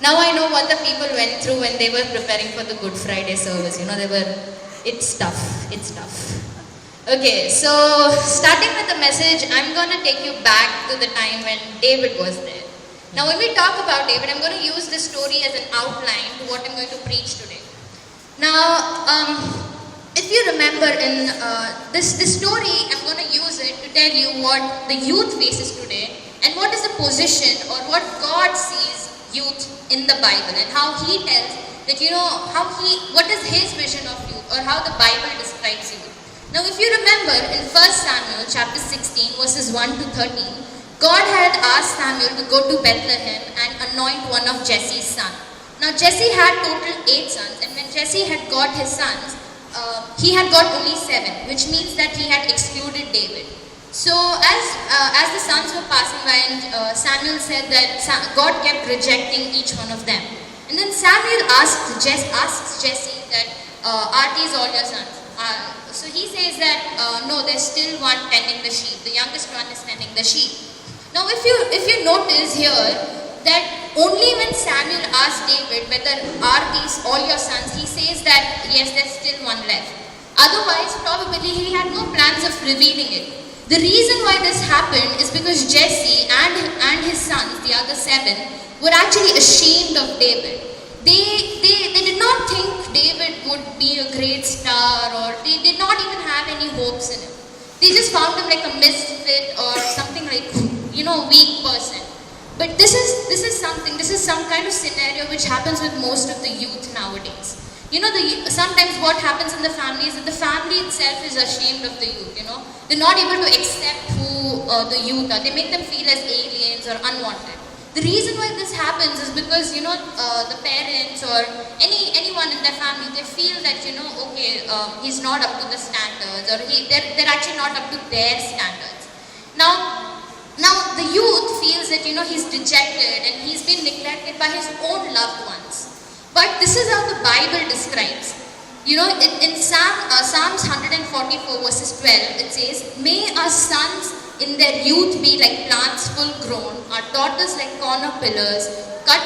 Now I know what the people went through when they were preparing for the Good Friday service. It's tough. It's tough. Okay, so starting with the message, I'm going to take you back to the time when David was there. Now when we talk about David, I'm going to use this story as an outline to what I'm going to preach today. Now, if you remember in this story, I'm going to use it to tell you what the youth faces today and what is the position or what God sees youth in the Bible and how He tells that, what is His vision of youth or how the Bible describes youth. Now, if you remember in 1 Samuel chapter 16 verses 1 to 13, God had asked Samuel to go to Bethlehem and anoint one of Jesse's sons. Now, Jesse had total 8 sons, and when Jesse had got his sons, he had got only 7, which means that he had excluded David. So, as the sons were passing by, and Samuel said that God kept rejecting each one of them. And then Samuel asks Jesse that, are these all your sons? So he says that, no, there's still one tending the sheep. The youngest one is tending the sheep. Now, if you notice here, that only when Samuel asked David whether are these all your sons, he says that yes, there's still one left. Otherwise, probably he had no plans of revealing it. The reason why this happened is because Jesse and his sons, the other 7, were actually ashamed of David. They did not think David would be a great star, or they did not even have any hopes in him. They just found him like a misfit or something like, weak person. But this is some kind of scenario which happens with most of the youth nowadays. Sometimes what happens in the family is that the family itself is ashamed of the youth, They're not able to accept who the youth are. They make them feel as aliens or unwanted. The reason why this happens is because, the parents or anyone in their family, they feel that, he's not up to the standards, or they're actually not up to their standards. Now the youth feels that, he's dejected and he's been neglected by his own loved ones. But this is how the Bible describes. In Psalms 144 verses 12, it says, "May our sons in their youth be like plants full grown, our daughters like corner pillars, cut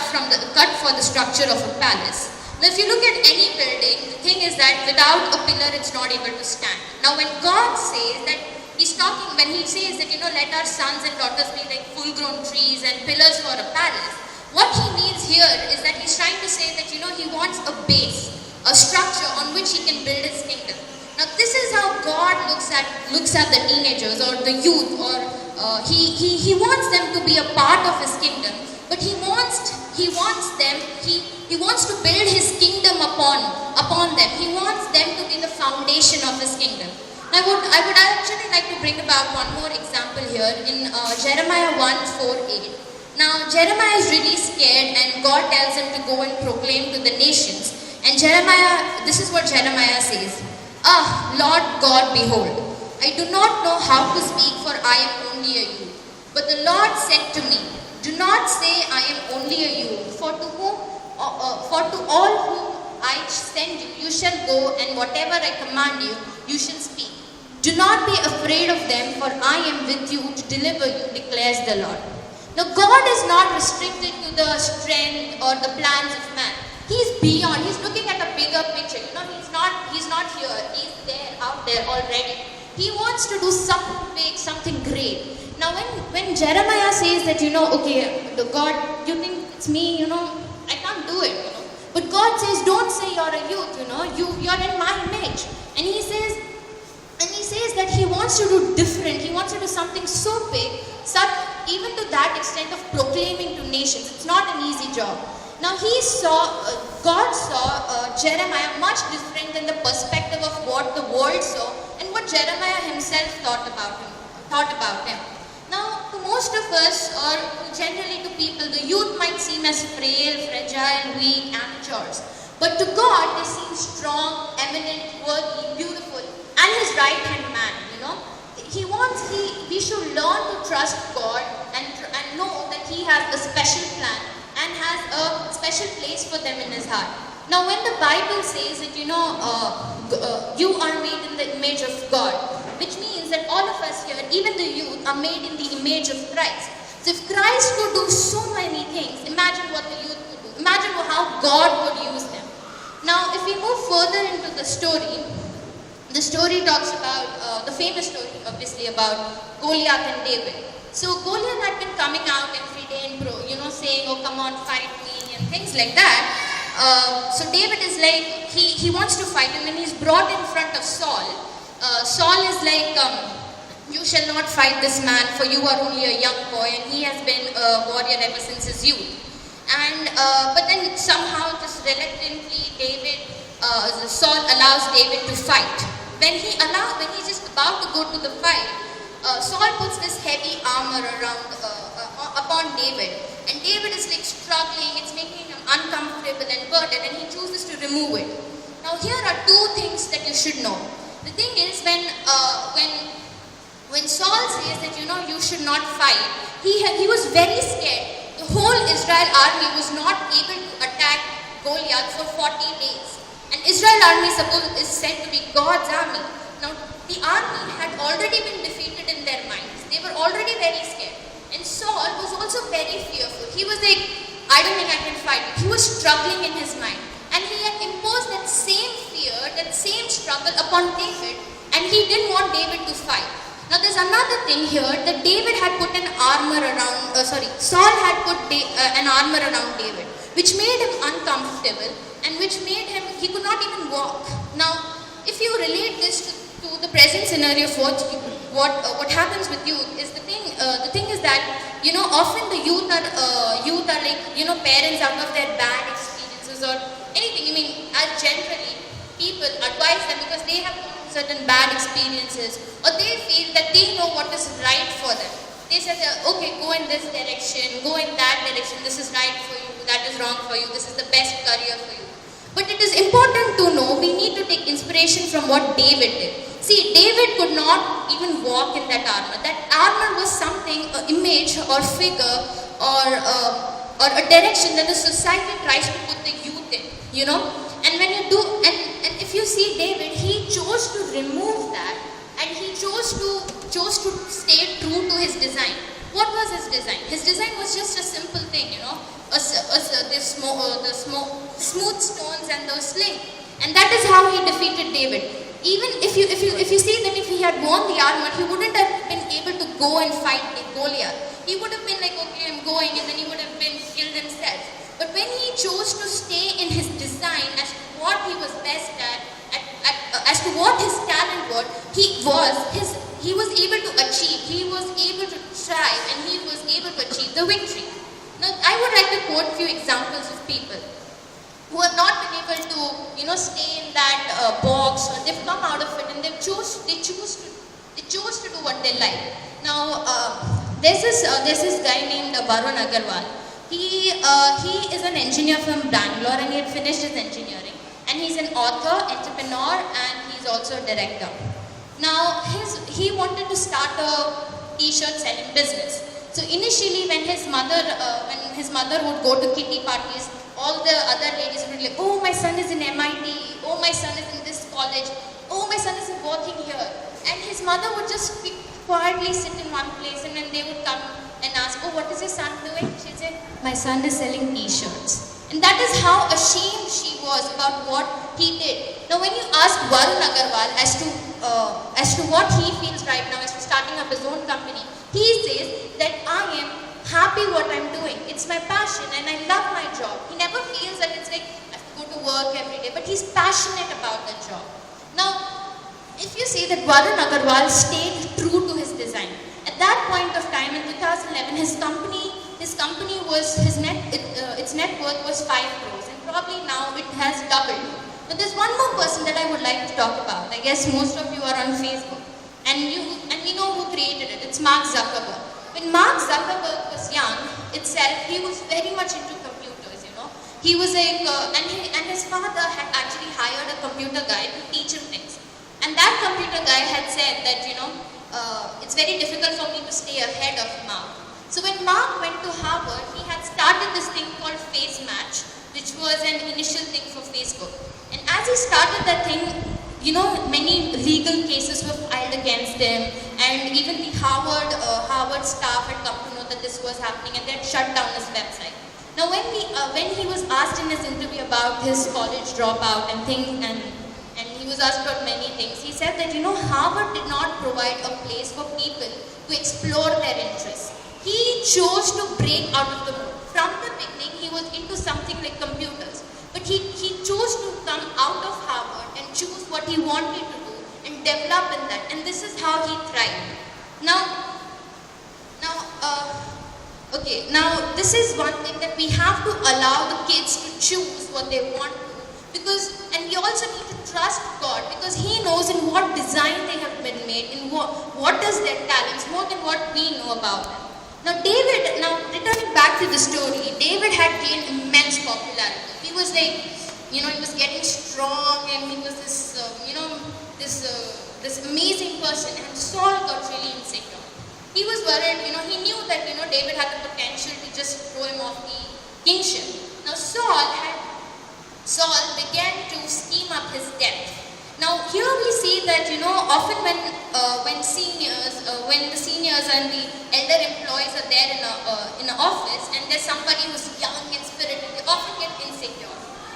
for the structure of a palace." Now, if you look at any building, the thing is that without a pillar, it's not able to stand. Now, when God says that, when He says that, let our sons and daughters be like full-grown trees and pillars for a palace, what He means here is that He's trying to say that, He wants a base, a structure on which He can build His kingdom. Now, this is how God looks at the teenagers or the youth, or He wants them to be a part of His kingdom, but He wants to build His kingdom upon them. He wants them to be the foundation of His kingdom. I would actually like to bring about one more example here in Jeremiah 1:4-8. Now, Jeremiah is really scared, and God tells him to go and proclaim to the nations. And this is what Jeremiah says. "Ah, Lord God, behold, I do not know how to speak, for I am only a youth. But the Lord said to me, do not say I am only a youth, for to all whom I send you, you shall go, and whatever I command you, you shall speak. Do not be afraid of them, for I am with you to deliver you, declares the Lord." Now, God is not restricted to the strength or the plans of man. He's beyond. He's looking at a bigger picture. He's not here. He's there, out there already. He wants to do something big, something great. Now, when Jeremiah says that, God, you think it's me, I can't do it, But God says, don't say you're a youth, you're in my image. And He says that He wants to do different. He wants to do something so big, even to that extent of proclaiming to nations. It's not an easy job. Now, God saw Jeremiah much different than the perspective of what the world saw and what Jeremiah himself thought about him. Now, to most of us, or generally to people, the youth might seem as frail, fragile, weak, amateurs. But to God, they seem strong, eminent, worthy, beautiful, and His right-hand man, we should learn to trust God and know that He has a special plan and has a special place for them in His heart. Now, when the Bible says that, you are made in the image of God, which means that all of us here, even the youth, are made in the image of Christ. So if Christ could do so many things, imagine what the youth could do. God could use them. Now, if we move further into the story talks about the famous story, obviously, about Goliath and David. So Goliath had been coming out every day and saying, "Oh, come on, fight me," and things like that. So David is like, he wants to fight him, and he's brought in front of Saul. Saul is like, "You shall not fight this man, for you are only a young boy," and he has been a warrior ever since his youth. And but then somehow, just reluctantly, Saul allows David to fight. When he's just about to go to the fight, Saul puts this heavy armor upon David, and David is like struggling. It's making him uncomfortable and burdened, and he chooses to remove it. Now, here are two things that you should know. The thing is, when Saul says that you should not fight, he was very scared. The whole Israel army was not able to attack Goliath for 40 days. And Israel army is said to be God's army. Now, the army had already been defeated in their minds. They were already very scared. And Saul was also very fearful. He was like, "I don't think I can fight." He was struggling in his mind. And he had imposed that same fear, that same struggle upon David. And he didn't want David to fight. Now, there's another thing here, that David had put Saul had put an armor around David, which made him uncomfortable, and which made him, he could not even walk. Now, if you relate this to the present scenario of what happens with youth, is the thing is that, often the youth are like, parents out of their bad experiences or anything. As generally, people advise them because they have certain bad experiences, or they feel that they know what is right for them. They say, "Okay, go in this direction, go in that direction, this is right for you, that is wrong for you, this is the best career for you." But it is important to know, we need to take inspiration from what David did. See, David could not even walk in that armor. That armor was something, an image or figure, or a direction that the society tries to put the youth in, And when you do, and if you see David, he chose to remove that, and he chose to stay true to his design. What was his design? His design was just a simple thing, the smooth stones and the sling, and that is how he defeated David. Even if you see that if he had worn the armor, he wouldn't have been able to go and fight Goliath. He would have been like, "Okay, I'm going," and then he would have been killed himself. But when he chose to stay in his design as to what he was best at as to what his talent was, he was able to achieve, he was able to strive, and he was able to achieve the victory. Now, I would like to quote few examples of people who have not been able to, stay in that box, or they've come out of it and they choose to do what they like. Now, there's this guy named Varun Agarwal. He is an engineer from Bangalore, and he had finished his engineering. And he's an author, entrepreneur, and he's also a director. Now, he wanted to start a t-shirt selling business. So initially, when his mother would go to kitty parties, all the other ladies would be like, "Oh, my son is in MIT. Oh, my son is in this college. Oh, my son is working here." And his mother would just quietly sit in one place, and then they would come and ask, "Oh, what is your son doing?" She'd say, "My son is selling t-shirts." And that is how ashamed she was about what he did. Now, when you ask Varun Agarwal as to what he feels right now as to starting up his own company, he says that, "I am happy what I'm doing. It's my passion, and I love my job." He never feels that it's like, "I have to go to work every day," but he's passionate about the job. Now, if you see that Varun Agarwal stayed true to his design, at that point of time in 2011, his company was, its net worth was 5 crores, and probably now it has doubled. But there's one more person that I would like to talk about. I guess most of you are on Facebook, and we know who created it. It's Mark Zuckerberg. When Mark Zuckerberg was young itself, he was very much into computers, He was like, and his father had actually hired a computer guy to teach him things. And that computer guy had said that, it's very difficult for me to stay ahead of Mark. So when Mark went to Harvard, he had started this thing called Face Match, which was an initial thing for Facebook. And as he started that thing, many legal cases were filed against him, and even the Harvard staff had come to know that this was happening, and they had shut down his website. Now when he was asked in his interview about his college dropout and things, and he was asked about many things, he said that, Harvard did not provide a place for people to explore their interests. He chose to break out of the mold. From the beginning, he was into something like computers. But he chose to come out of Harvard and choose what he wanted to do and develop in that. And this is how he thrived. Now this is one thing that we have to allow the kids to choose what they want to. And we also need to trust God, because He knows in what design they have been made, in what is their talents, more than what we know about them. Now returning back to the story, David had gained immense popularity. He was he was getting strong, and he was this amazing person, and Saul got really insecure. He was worried, he knew that, David had the potential to just throw him off the kingship. Now Saul began to scheme up his death. Now here we see that, often when the seniors and the elder employees are there in an office, and there's somebody who's young and spirited, they often get insecure.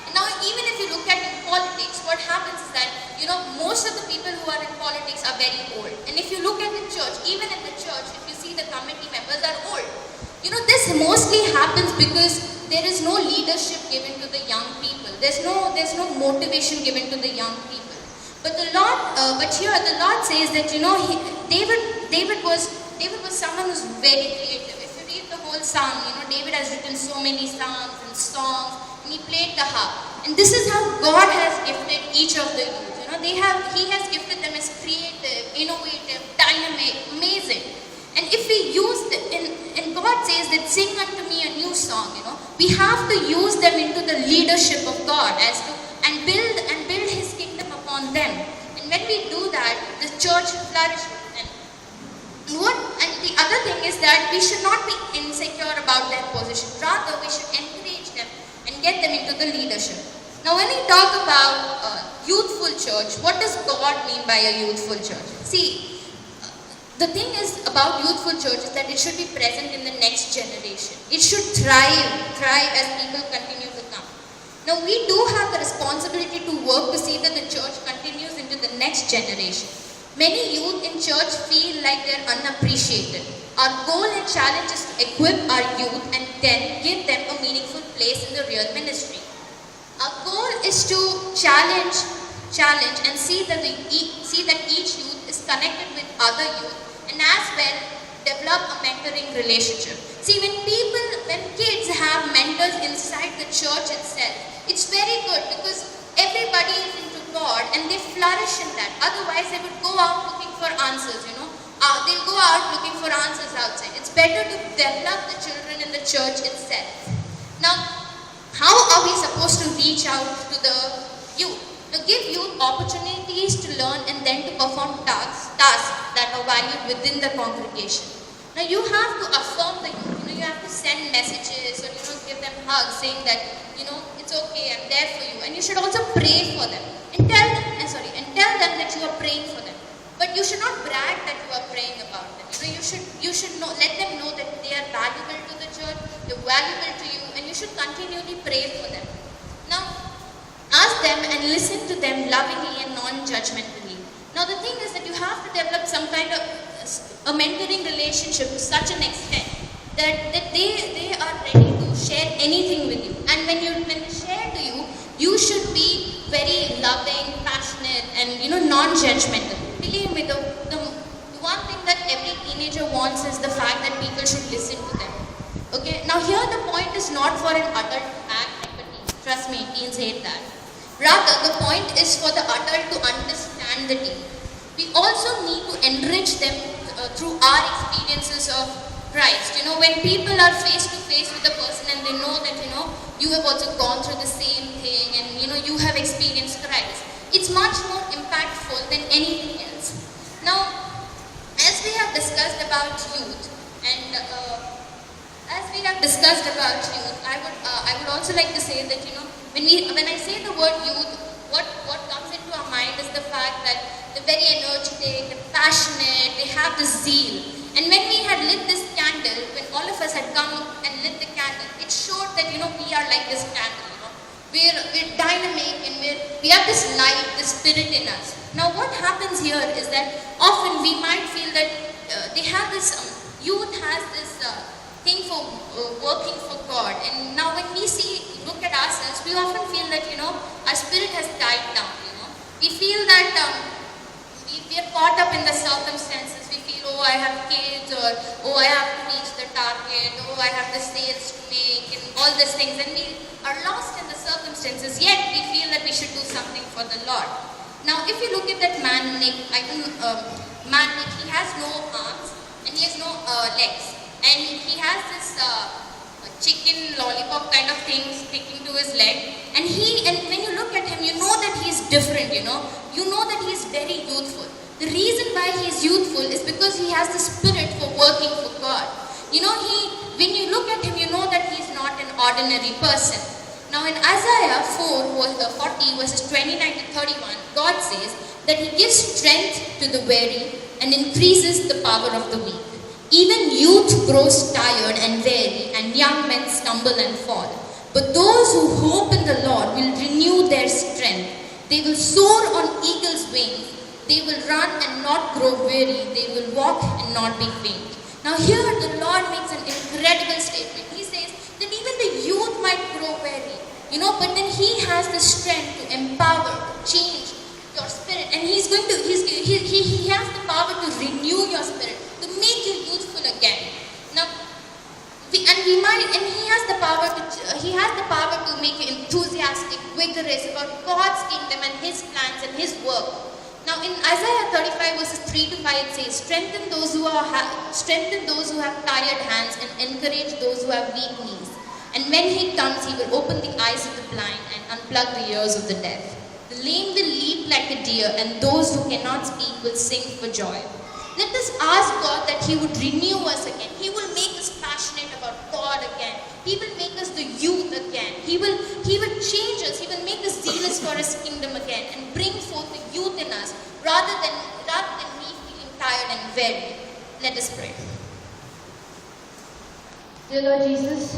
And now even if you look at in politics, what happens is that, most of the people who are in politics are very old. And if you look at the church, even in the church, if you see the committee members are old. This mostly happens because there is no leadership given to the young people. There's no motivation given to the young people. But here the Lord says that, David was someone who's very creative. If you read the whole psalm, David has written so many psalms and songs, and he played the harp. And this is how God has gifted each of the youth. He has gifted them as creative, innovative, dynamic, amazing. And if we use them, and God says that sing unto me a new song, we have to use them into the leadership of God and build His kingdom upon them. And when we do that, the church flourishes. And the other thing is that we should not be insecure about their position. Rather, we should encourage them and get them into the leadership. Now, when we talk about youthful church, what does God mean by a youthful church? See, the thing is about youthful church is that it should be present in the next generation. It should thrive as people continue to come. Now, we do have the responsibility to work to see that the church continues into the next generation. Many youth in church feel like they're unappreciated. Our goal and challenge is to equip our youth and then give them a meaningful place in the real ministry. Our goal is to challenge and see that each youth is connected with other youth, and as well develop a mentoring relationship. See, when kids have mentors inside the church itself, it's very good because everybody is into God and they flourish in that. Otherwise, they would go out looking for answers, they'll go out looking for answers outside. It's better to develop the children in the church itself. Now, how are we supposed to reach out to the youth? To give youth opportunities to learn and then to perform tasks that are valued within the congregation. Now you have to affirm the youth. You have to send messages or give them hugs saying that it's okay, I'm there for you. And you should also pray for them and tell them that you are praying for them. But you should not brag that you are praying about them. You should let them know that they are valuable to the church, they're valuable to you, and you should continually pray for them. Now, ask them and listen to them lovingly and non-judgmentally. Now, the thing is that you have to develop some kind of a mentoring relationship to such an extent that they are ready to share anything with you. And when they share to you, you should be very loving, passionate, and non-judgmental. Believe me, the one thing that every teenager wants is the fact that people should listen to them. Okay, now here the point is not for an adult to act like a teen. Trust me, teens hate that. Rather, the point is for the adult to understand the teen. We also need to enrich them through our experiences of Christ. When people are face to face with a person and they know that, you have also gone through the same thing and, you have experienced Christ. It's much more impactful than anything else. Now, as we have discussed about youth, I would also like to say that when I say the word youth, what comes into our mind is the fact that they're very energetic, they're passionate, they have the zeal. And when we had lit this candle, when all of us had come and lit the candle, it it showed that, we are like this candle, we're dynamic and we have this light, this spirit in us. Now what happens here is that often we might feel that they have this, youth has this thing for working for God. And now when we look at ourselves, we often feel that, our spirit has died down, We feel that we are caught up in the circumstances. We feel, I have kids, or I have to reach the target, I have the sales to make, and all these things. And we are lost in the circumstances, yet we feel that we should do something for the Lord. Now, if you look at that man, Nick, he has no arms and he has no legs, and he has this chicken lollipop kind of thing sticking to his leg. And when you look at him, you know that he's different. You know that he's very youthful. The reason why he's youthful is because he has the spirit for working for God. When you look at him, you know that he's not an ordinary person. Now in Isaiah 40 verses 29 to 31, God says that he gives strength to the weary and increases the power of the weak. Even youth grows tired and weary, and young men stumble and fall. But those who hope in the Lord will renew their strength. They will soar on eagle's wings. They will run and not grow weary. They will walk and not be faint. Now here the Lord makes an incredible statement. He says that even the youth might grow weary, but then he has the strength to empower, to change your spirit. And he has the power to renew your spirit, to make you youthful again. Now, he has the power to make you enthusiastic, vigorous about God's kingdom and His plans and His work. Now in Isaiah 35 verses 3 to 5 it says, strengthen those who have tired hands and encourage those who have weak knees. And when He comes, He will open the eyes of the blind and unplug the ears of the deaf. The lame will leap like a deer, and those who cannot speak will sing for joy. Let us ask God that He would renew us again. He will make us passionate about God again. He will make us the youth again. He will change us. He will make us zealous for His kingdom again and bring forth the youth in us rather than me feeling tired and weary. Let us pray. Dear Lord Jesus,